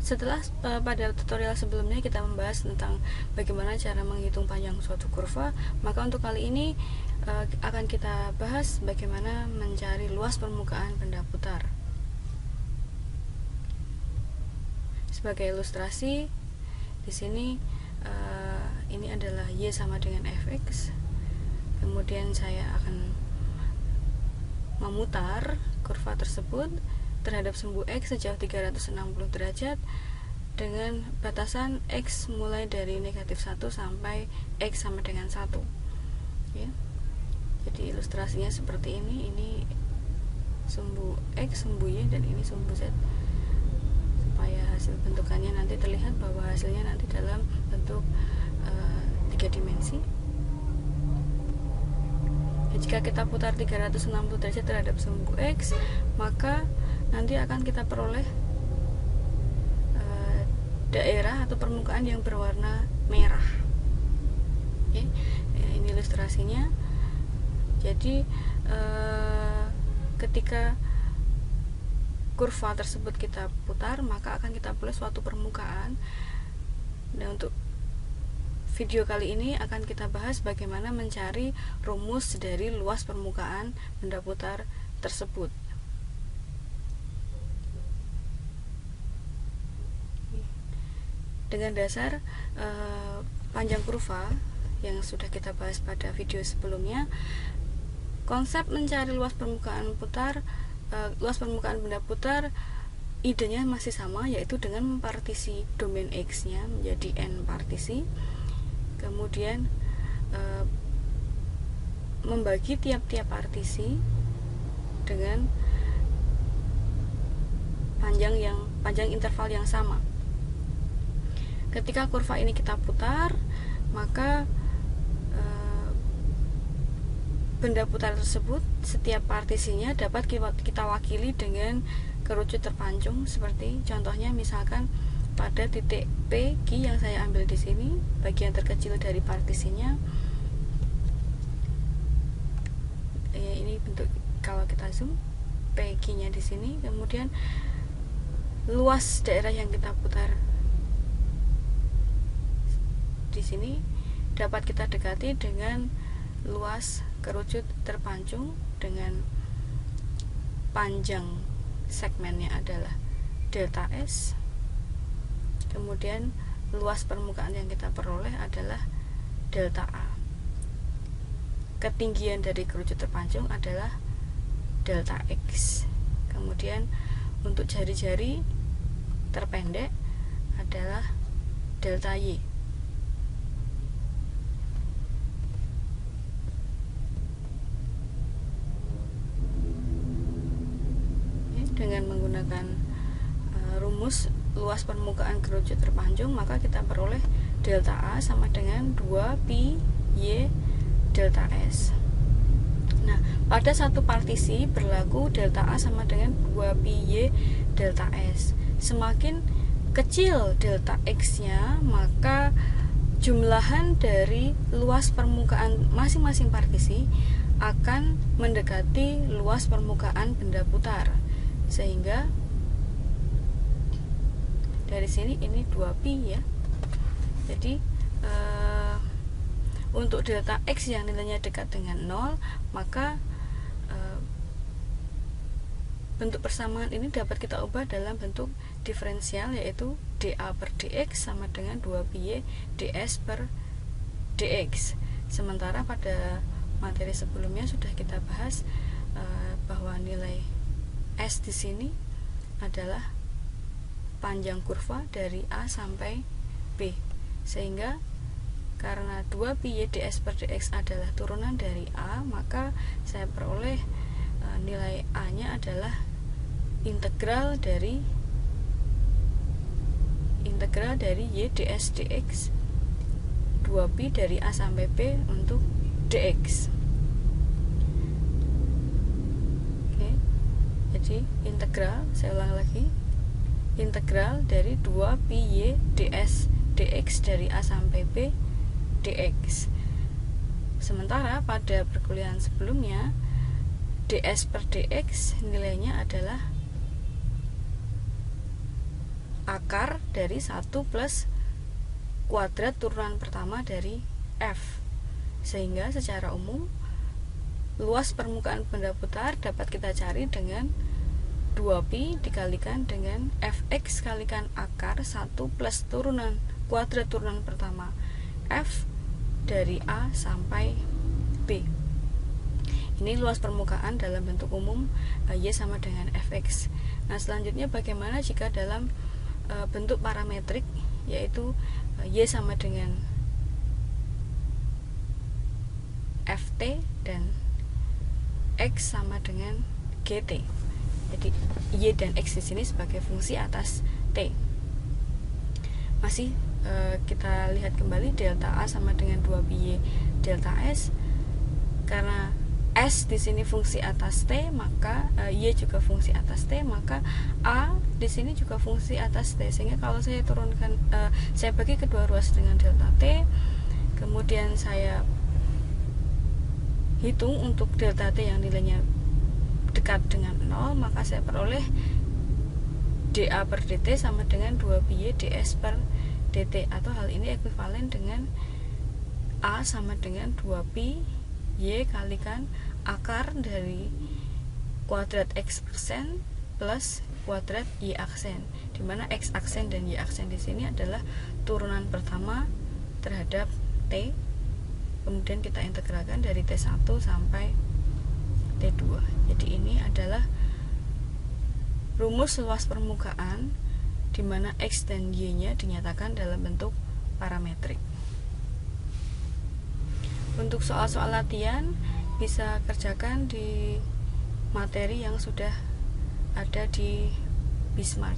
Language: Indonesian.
Setelah pada tutorial sebelumnya kita membahas tentang bagaimana cara menghitung panjang suatu kurva, maka untuk kali ini akan kita bahas bagaimana mencari luas permukaan benda putar. Sebagai ilustrasi, di sini ini adalah Y sama dengan fx. Kemudian saya akan memutar kurva tersebut terhadap sumbu X sejauh 360 derajat dengan batasan X mulai dari -1 sampai X sama dengan 1 ya. Jadi ilustrasinya seperti ini sumbu X, sumbu Y, dan ini sumbu Z, supaya hasil bentukannya nanti terlihat bahwa hasilnya nanti dalam bentuk 3 dimensi. Jika kita putar 360 derajat terhadap sumbu X, maka nanti akan kita peroleh daerah atau permukaan yang berwarna merah. Oke, ini ilustrasinya. Jadi ketika kurva tersebut kita putar, maka akan kita peroleh suatu permukaan. Dan untuk video kali ini akan kita bahas bagaimana mencari rumus dari luas permukaan benda putar tersebut. Dengan dasar panjang kurva yang sudah kita bahas pada video sebelumnya, konsep mencari luas permukaan benda putar, idenya masih sama, yaitu dengan mempartisi domain X-nya menjadi n partisi. Kemudian membagi tiap-tiap partisi dengan panjang interval yang sama. Ketika kurva ini kita putar, maka benda putar tersebut setiap partisinya dapat kita wakili dengan kerucut terpancung, seperti contohnya misalkan pada titik PQ yang saya ambil di sini, bagian terkecil dari partisinya. Ini bentuk kalau kita zoom PQ-nya di sini. Kemudian luas daerah yang kita putar di sini dapat kita dekati dengan luas kerucut terpancung dengan panjang segmennya adalah delta S. Kemudian luas permukaan yang kita peroleh adalah delta A. Ketinggian dari kerucut terpancung adalah delta X. Kemudian untuk jari-jari terpendek adalah delta Y. Dengan menggunakan rumus luas permukaan kerucut terpancung, maka kita peroleh delta A sama dengan 2pi Y delta S. Nah, pada satu partisi berlaku delta A sama dengan 2pi Y delta S. Semakin kecil delta X-nya, maka jumlahan dari luas permukaan masing-masing partisi akan mendekati luas permukaan benda putar. Sehingga dari sini ini 2pi ya. Jadi untuk delta X yang nilainya dekat dengan 0, maka bentuk persamaan ini dapat kita ubah dalam bentuk diferensial, yaitu dA per dx sama dengan 2pi ds per dx. Sementara pada materi sebelumnya sudah kita bahas bahwa nilai S di sini adalah panjang kurva dari A sampai B, sehingga karena 2pi ds per dx adalah turunan dari A, maka saya peroleh nilai A nya adalah integral dari y ds dx 2pi dari A sampai B untuk dx. Jadi integral, saya ulang lagi, integral dari 2pi y ds dx dari A sampai B dx. Sementara pada perkuliahan sebelumnya ds per dx nilainya adalah akar dari 1 plus kuadrat turunan pertama dari F. Sehingga secara umum luas permukaan benda putar dapat kita cari dengan 2pi dikalikan dengan Fx kalikan akar 1 plus turunan kuadrat turunan pertama F dari A sampai B. Ini luas permukaan dalam bentuk umum Y sama dengan Fx. Nah, selanjutnya bagaimana jika dalam bentuk parametrik, yaitu Y sama dengan Ft dan X sama dengan Gt. Jadi Y dan X di sini sebagai fungsi atas T. Masih kita lihat kembali delta A sama dengan 2pi Y delta S. Karena S di sini fungsi atas T, maka Y juga fungsi atas T, maka A di sini juga fungsi atas T. Sehingga kalau saya turunkan, saya bagi kedua ruas dengan delta T, kemudian saya hitung untuk delta T yang nilainya dekat dengan 0, maka saya peroleh dA per dt sama dengan 2pi Y ds per dt, atau hal ini ekuivalen dengan A sama dengan 2pi Y kalikan akar dari kuadrat X persen plus kuadrat Y aksen, dimana X aksen dan Y aksen di sini adalah turunan pertama terhadap T. Kemudian kita integralkan dari T1 sampai T2. Jadi ini adalah rumus luas permukaan di mana X dan Y-nya dinyatakan dalam bentuk parametrik. Untuk soal-soal latihan bisa kerjakan di materi yang sudah ada di Bismart.